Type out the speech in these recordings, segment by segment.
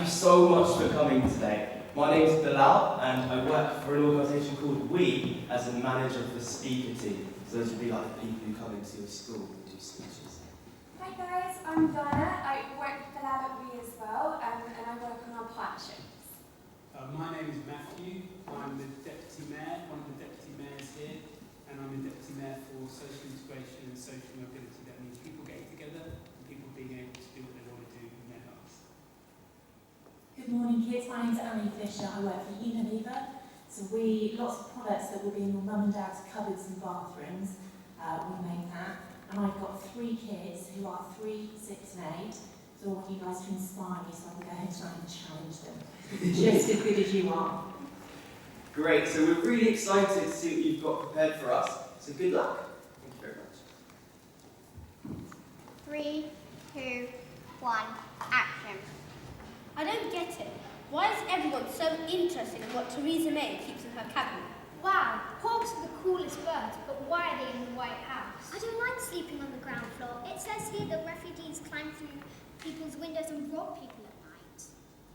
you so much for coming today. My name is Bilal, and I work for an organisation called We as a manager of the speaker team. So those would be like the people who come into your school and do speeches. Hi guys, I'm Donna. I work for the lab at We as well, and I work on our partnerships. My name is Matthew. I'm the Deputy Mayor, one of the Deputy Mayors here, and I'm the Deputy Mayor for Social Integration and Social Mobility. That means people getting together and people being able to do what they want to do in their lives. Good morning kids, my name's Annie Fisher, I work for Unilever. So lots of products that will be in your mum and dad's cupboards and bathrooms, we make that. And I've got 3 kids who are 3, 6 and 8. So I want you guys to inspire me so I can go ahead tonight and challenge them. Just as good as you are. Great, so we're really excited to see what you've got prepared for us. So good luck. Thank you very much. 3, 2, 1, action. I don't get it. Why is everyone so interested in what Theresa May keeps in her cabinet? Wow, hawks are the coolest birds, but why are they in the White House? I don't like sleeping on the ground floor. It says here that refugees climb through people's windows and rob people at night.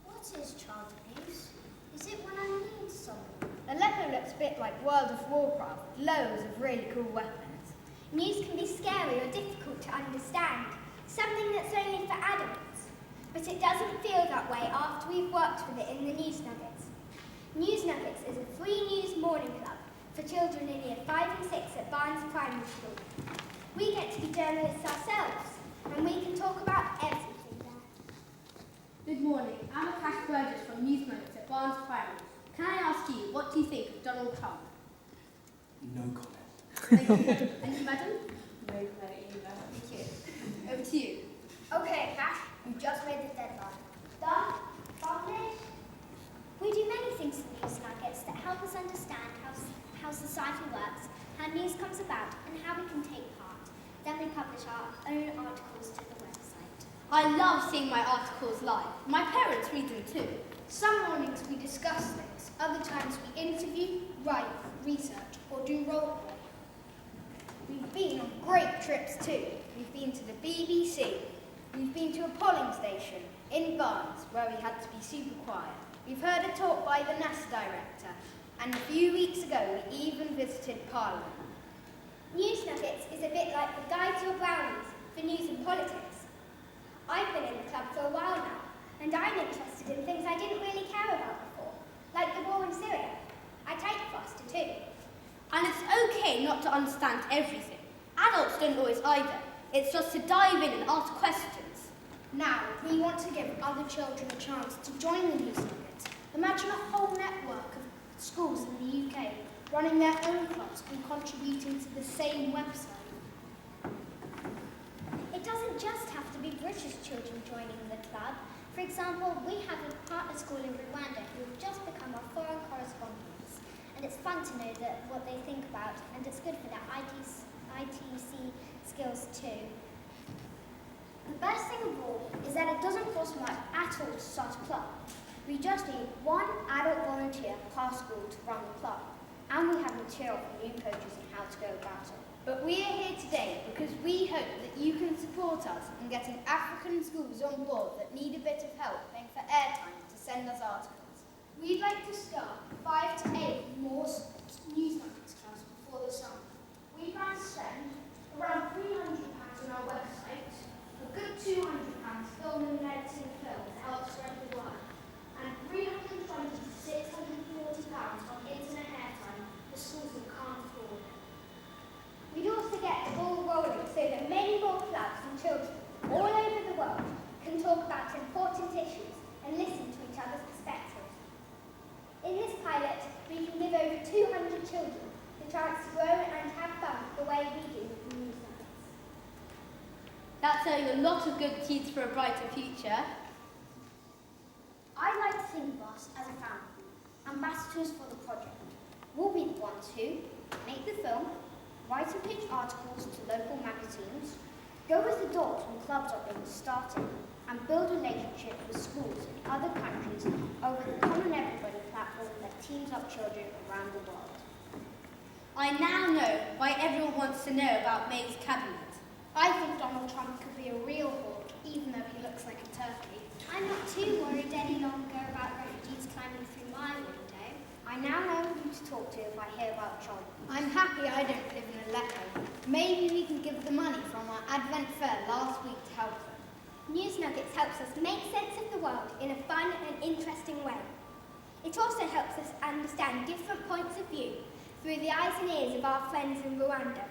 What is child abuse? Is it when I need someone? Aleppo looks a bit like World of Warcraft, loads of really cool weapons. News can be scary or difficult to understand, something that's only for adults. But it doesn't feel that way after we've worked with it in the News Nuggets. News Nuggets is a free news morning club for children in year 5 and 6 at Barnes Primary School. We get to be journalists ourselves, and we can talk about everything there. Good morning. I'm Akash Burgess from News Nuggets at Barnes Primary. Can I ask you, what do you think of Donald Trump? No comment. Thank you. And you, madam? No credit either. Thank you. Over to you. Okay, Akash, you just made the deadline. Done? Published? We do many things in News Nuggets that help us understand how society works, how news comes about, and how we can take part. Then we publish our own articles to the website. I love seeing my articles live. My parents read them too. Some mornings we discuss things, other times we interview, write, research, or do role play. We've been on great trips too. We've been to the BBC. We've been to a polling station in Barnes where we had to be super quiet. We've heard a talk by the NASA director, and a few weeks ago we even visited Parliament. News Nuggets is a bit like the Guide to Your Brownies for news and politics. I've been in the club for a while now, and I'm interested in things I didn't really care about before, like the war in Syria. I take Foster too. And it's okay not to understand everything. Adults don't always either. It's just to dive in and ask questions. Now, we want to give other children a chance to join the News Nuggets. Imagine a whole network of schools in the UK running their own clubs and contributing to the same website. It doesn't just have to be British children joining the club. For example, we have a partner school in Rwanda who have just become our foreign correspondents. And it's fun to know what they think about, and it's good for their ITC skills too. The best thing of all is that it doesn't cost much at all to start a club. We just need 1 adult volunteer per school to run the club, and we have material for new coaches on how to go about it. But we are here today because we hope that you can support us in getting African schools on board that need a bit of help paying for airtime to send us articles. We'd like to start 5 to 8 more News Nuggets clubs before the summer. We plan to spend around £300 on our website, a good £200 filming and editing film to help spread the word, and £320 to £640 on internet airtime for schools that can't afford it. We'd also get the ball rolling so that many more clubs and children all over the world can talk about important issues and listen to each other's perspectives. In this pilot, we can give over 200 children the chance to grow and have fun the way we do with the News Nuggets. That's owing a lot of good seeds for a brighter future. I like to think of us as a family, ambassadors for the project. We'll be the ones who make the film, write and pitch articles to local magazines, go as the doors when clubs are being started, and build relationships with schools in other countries over the Common Everybody platform that teams up children around the world. I now know why everyone wants to know about May's cabinet. I think Donald Trump could be a real hawk, even though he looks like a turkey. I'm not too worried any longer. long ago about refugees climbing through my window, I now know who to talk to if I hear about trouble. I'm happy I don't live in Aleppo. Maybe we can give the money from our Advent fair last week to help them. News Nuggets helps us make sense of the world in a fun and interesting way. It also helps us understand different points of view through the eyes and ears of our friends in Rwanda.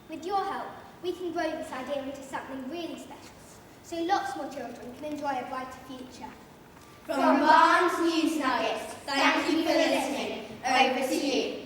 With your help, we can grow this idea into something really special, so lots more children can enjoy a brighter future. From Barnes News Nuggets, thank you for listening. Over to you.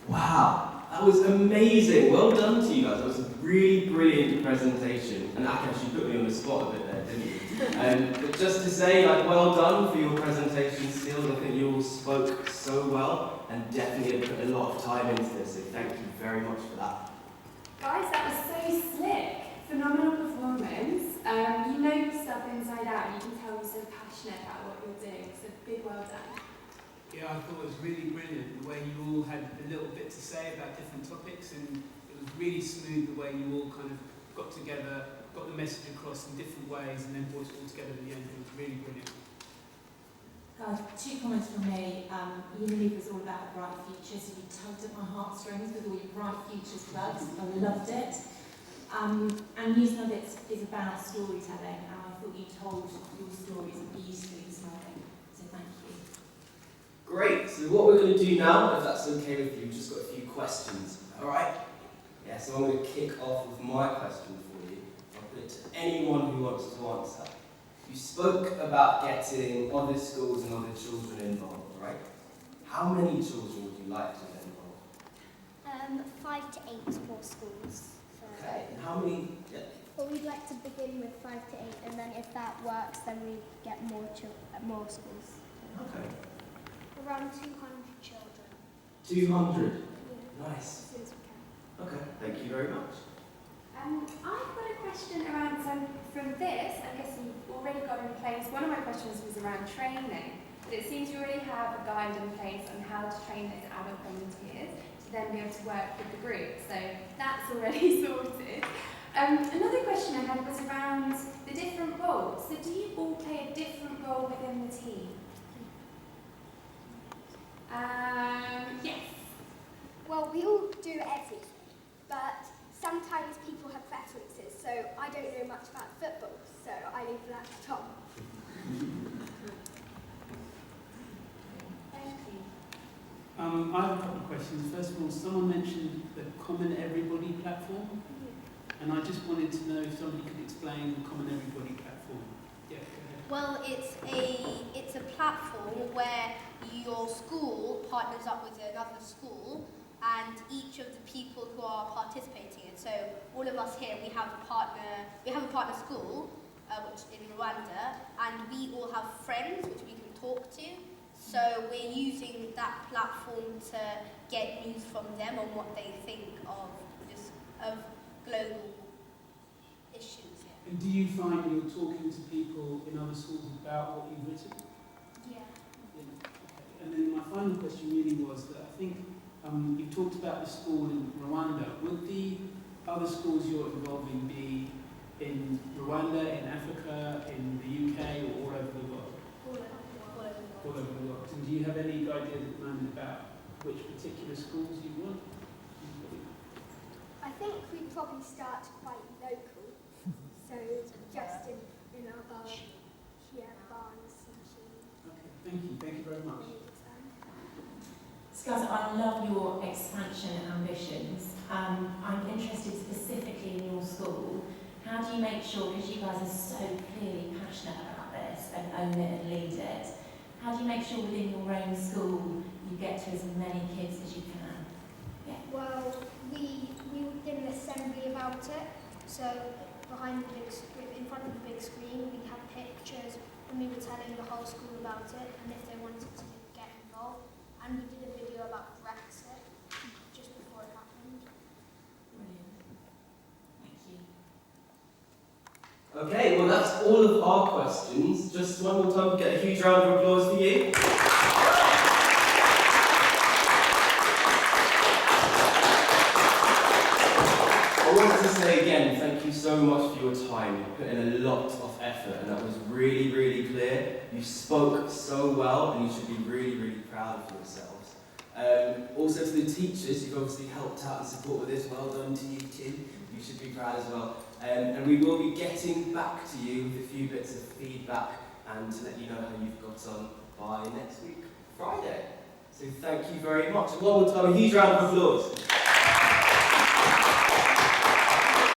Wow, that was amazing. Well done to you guys. That was a really brilliant presentation. And Akash, you put me on the spot a bit there, didn't you? But just to say, well done for your presentation skills. I think you all spoke so well and definitely put a lot of time into this. So thank you very much for that. Guys, that was so slick. Phenomenal performance. You know your stuff inside out. You can tell you're so passionate about what you're doing. So big well done. Yeah, I thought it was really brilliant the way you all had a little bit to say about different topics, and it was really smooth the way you all kind of got together, got the message across in different ways, and then brought it all together at the end. It was really brilliant. Guys, 2 comments from me. Unilever was all about a bright future, so you tugged at my heartstrings with all your bright futures plugs. I loved it. And News Nuggets is about storytelling, and I thought you told your stories beautifully this morning. So thank you. Great, so what we're going to do now, if that's okay with you, we've just got a few questions, alright? Yeah, so I'm going to kick off with my question for you. I'll put it to anyone who wants to answer. You spoke about getting other schools and other children involved, right? How many children would you like to get involved? 5 to 8 more schools. Okay, and how many? Yeah. Well, we'd like to begin with 5 to 8, and then if that works, then we get more schools. Okay. Around 200 children. 200. Yeah. Nice. As soon as we can. Okay, thank you very much. I've got a question around, so from this, I guess you've already got in place, one of my questions was around training, but it seems you already have a guide in place on how to train those adult volunteers to then be able to work with the group, so that's already sorted. Another question I had was around the different roles, so do you all play a different role within the team? Yes. Well, we all do everything, but sometimes people have preferences, so I don't know much about football, so I leave that to Tom. Thank you. I have a couple of questions. First of all, someone mentioned the Common Everybody platform, and I just wanted to know if somebody could explain the Common Everybody platform. Yeah, go ahead. Well, it's a platform where your school partners up with another school, and each of the people who are participating in. So all of us here, we have a partner school, which in Rwanda, and we all have friends which we can talk to. So we're using that platform to get news from them on what they think of global issues. Yeah. And do you find you're talking to people in other schools about what you've written? Yeah. Yeah. Okay. And then my final question really was that I think you talked about the school in Rwanda. Would the other schools you're involving be in Rwanda, in Africa, in the UK, or all over the world? All over the world. And do you have any ideas at the moment about which particular schools you want? I think we'd probably start quite local, so just in our barn, barns and Okay, thank you very much. Guys, I love your expansion ambitions. I'm interested specifically in your school. How do you make sure, because you guys are so clearly passionate about this and own it and lead it, how do you make sure within your own school you get to as many kids as you can? Yeah. Well, we did an assembly about it, so behind the big screen, in front of the big screen, we had pictures and we were telling the whole school about it and if they wanted to get involved. And we did a video about Brexit just before it happened. Brilliant. Thank you. Okay, well that's all of our questions. Just one more time, get a huge round of applause for you. thank you so much for your time. You put in a lot of effort, and that was really, really clear. You spoke so well, and you should be really, really proud of yourselves. Also to the teachers, you've obviously helped out and supported with this. Well done to you too. You should be proud as well. And we will be getting back to you with a few bits of feedback and to let you know how you've got on by next week, Friday. So thank you very much. And one more time, a huge round of applause.